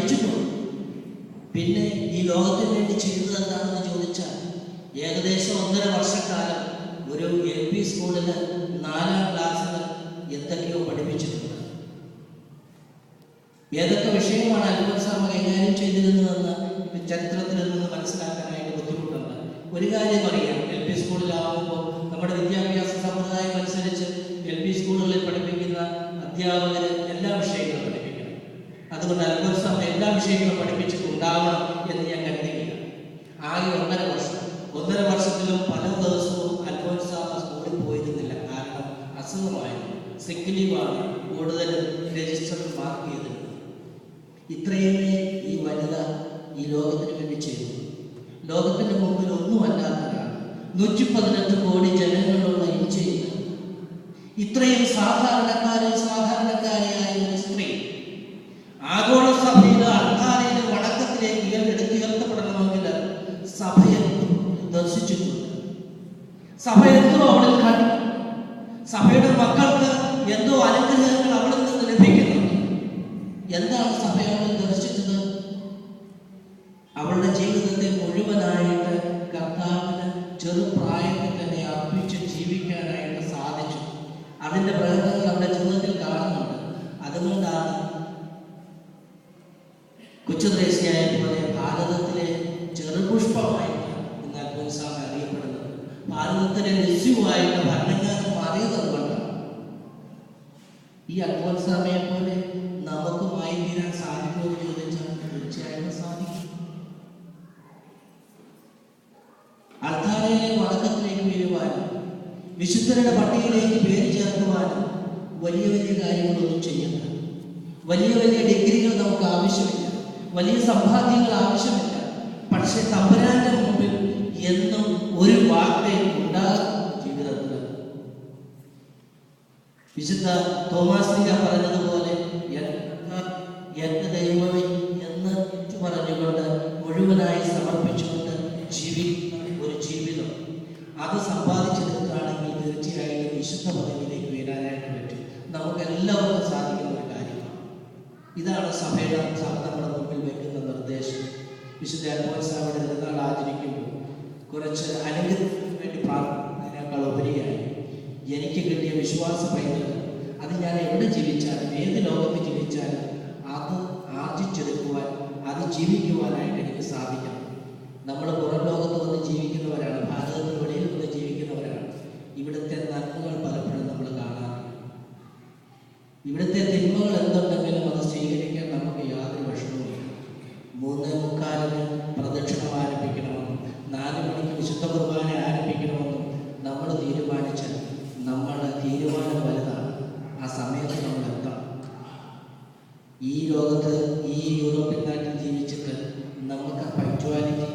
പഠിച്ചിട്ടുണ്ട്. പിന്നെ ഈ ലോകത്തിന് വേണ്ടി ചെയ്തത് എന്താണെന്ന് ചോദിച്ചാൽ ഏകദേശം 1.5 വർഷക്കാലം ഒരു LP സ്കൂളിൽ 4ാം ക്ലാസ്സിൽ എന്തൊക്കെയോ പഠിപ്പിച്ചിട്ടുണ്ട്. ഏതൊക്കെ വിഷയമാണ് അൽഫോൻസാമ്മ കൈകാര്യം ചെയ്തിരുന്നതെന്ന് ചരിത്രത്തിൽ നിന്ന് മനസ്സിലാക്കാനായിട്ട് ബുദ്ധിമുട്ടുണ്ട്. ഒരു കാര്യം അറിയാം, LP സ്കൂളിലാവുമ്പോൾ നമ്മുടെ വിദ്യാഭ്യാസ സമ്പ്രദായം അനുസരിച്ച് LP സ്കൂളുകളിൽ പഠിപ്പിക്കുന്ന അധ്യാപകർ എല്ലാ വിഷയങ്ങളും പഠിപ്പിക്കണം. അതുകൊണ്ട് അൽഫോൻസാമ്മ എല്ലാ വിഷയങ്ങളും പഠിപ്പിച്ചിട്ടുണ്ടാവണം എന്ന് ഞാൻ കരുതുകയാണ്. ആകെ 1.5 വർഷത്തിലും പല ദിവസവും അൽഫോൻസാമ്മ സ്കൂളിൽ പോയിരുന്നില്ല. കാരണം അസുഖമായിരുന്നു, സിക്ക് ലീവാണ് കൂടുതൽ രജിസ്റ്ററിൽ മാർക്ക് ചെയ്തിരുന്നത്. ഇത്രയുമേ ഈ വനിത ഈ ലോകത്തിന് വേണ്ടി ചെയ്തു. ലോകത്തിന്റെ മുമ്പിൽ ഒന്നുമല്ലാത്തതാണ് 118 കോടി ജനങ്ങളുള്ള ഇന്ത്യയിൽ ഇത്രയും സാധാരണക്കാരായ ഒരു സ്ത്രീ ആഗോള സഭയിൽ അൾത്താരയിലെ വണക്കത്തിലേക്ക് ഉയർത്തപ്പെടണമെങ്കിൽ സഭയെ ദർശിച്ചിട്ടുണ്ട്. സഭ എന്തോ അവളിൽ കണ്ടു. സഭയുടെ മക്കൾക്ക് എന്തോ അനുഗ്രഹങ്ങൾ അവളിൽ നിന്ന് ലഭിക്കുന്നുണ്ട്. എന്താണ് സഭ അവളിൽ ദർശിച്ചത്? അവളുടെ ജീവിതത്തെ മുഴുവനായിട്ട് കർത്താവിന് ചെറുപ്രായത്തിൽ തന്നെ അർപ്പിച്ച് ജീവിക്കാനായിട്ട് സാധിച്ചു. അതിന്റെ പ്രകടനങ്ങൾ അവരുടെ ജീവിതത്തിൽ കാണുന്നുണ്ട്. അതുകൊണ്ടാണ് കൊച്ചുത്രേസ്യയെ പോലെ ഭാരതത്തിലെ ചെറുപുഷ്പമായിട്ട് ഇന്ന് അൽഫോൻസാമ്മ അറിയപ്പെടുന്നത്. ഭാരതത്തിലെ ലിസ്യുവായിട്ട് ഭരണങ്ങാനം മാറിയത് അതുകൊണ്ടാണ്. ഈ അൽഫോൻസാമ്മയെ പോലെ നമുക്കുമായി തീരാൻ സാധിക്കുമെന്ന് ചോദിച്ചാൽ തീർച്ചയായിട്ടും സാധിക്കും. അൾത്താരയിലെ വണക്കത്തിലേക്ക് വീഴുവാനും വിശുദ്ധരുടെ പട്ടികയിലേക്ക് പേര് ചേർക്കുവാനും വലിയ വലിയ കാര്യങ്ങളൊന്നും ചെയ്യുന്നില്ല. വലിയ വലിയ ഡിഗ്രികൾ നമുക്ക് ആവശ്യമില്ല, വലിയ സമ്പാദ്യങ്ങൾ ആവശ്യമില്ല. പക്ഷെ തമ്പുരാന്റെ മുമ്പിൽ എന്നും ഒരു വാക്കേ ഉണ്ടാകും ജീവിതത്തിൽ. വിശുദ്ധ തോമാസ് ലീഹ പറഞ്ഞതുപോലെ എന്റെ ദൈവമേ എന്ന് പറഞ്ഞുകൊണ്ട് മുഴുവനായി സമർപ്പിച്ചുകൊണ്ട് ജീവിക്കുന്ന ഒരു ജീവിതം അത് സമ്പാദിച്ചെടുക്കുകയാണെങ്കിൽ തീർച്ചയായിട്ടും വിശുദ്ധ പദവിയിലേക്ക് വരാനായിട്ട് പറ്റും. നമുക്ക് എല്ലാവർക്കും സാധിക്കുന്ന ഒരു കാര്യമാണ്. ഇതാണ് സഭയുടെ നമ്മുടെ മുമ്പിൽ വെക്കുന്ന നിർദ്ദേശം. വിശുദ്ധ അൽഫോൻസാമ്മയുടെ തിരുനാൾ ആചരിക്കുമ്പോൾ കുറച്ച് അനുഗ്രഹത്തിന് വേണ്ടി പ്രാർത്ഥിക്കുന്നതിനേക്കാൾ ഉപരിയായി എനിക്ക് കിട്ടിയ വിശ്വാസ പൈതൃകം അത് ഞാൻ എവിടെ ജീവിച്ചാലും ഏത് ലോകത്ത് ജീവിച്ചാലും അത് ആർജിച്ചെടുക്കുവാൻ, അത് ജീവിക്കുവാനായിട്ട് എനിക്ക് സാധിക്കണം. നമ്മൾ പുറം ലോകത്ത് വന്ന് ജീവിക്കുന്നവരാണ്, ഭാരതത്തിന് വെളിയിൽ വന്ന് ജീവിക്കുന്നവരാണ്. ഇവിടുത്തെ നന്മകൾ പലപ്പോഴും നമ്മൾ കാണാറില്ല. ഇവിടുത്തെ തിന്മകൾ എന്തുണ്ടെങ്കിലും അത് സ്വീകരിക്കാൻ നമുക്ക് യാതൊരു വിഷമവുമില്ല. 3:45 പ്രദക്ഷിണം ആരംഭിക്കണമെന്നും 4 മണിക്ക് വിശുദ്ധ കുർബാന ആരംഭിക്കണമെന്നും നമ്മൾ തീരുമാനിച്ചാൽ നമ്മളുടെ തീരുമാനം വലുതാണ്. ആ സമയത്ത് നമ്മൾ എത്തണം. ഈ ലോകത്ത് ഈ യൂറോപ്യൻ നാട്ടിൽ ജീവിച്ചിട്ട് നമുക്ക് പങ്ക്ച്വാലിറ്റി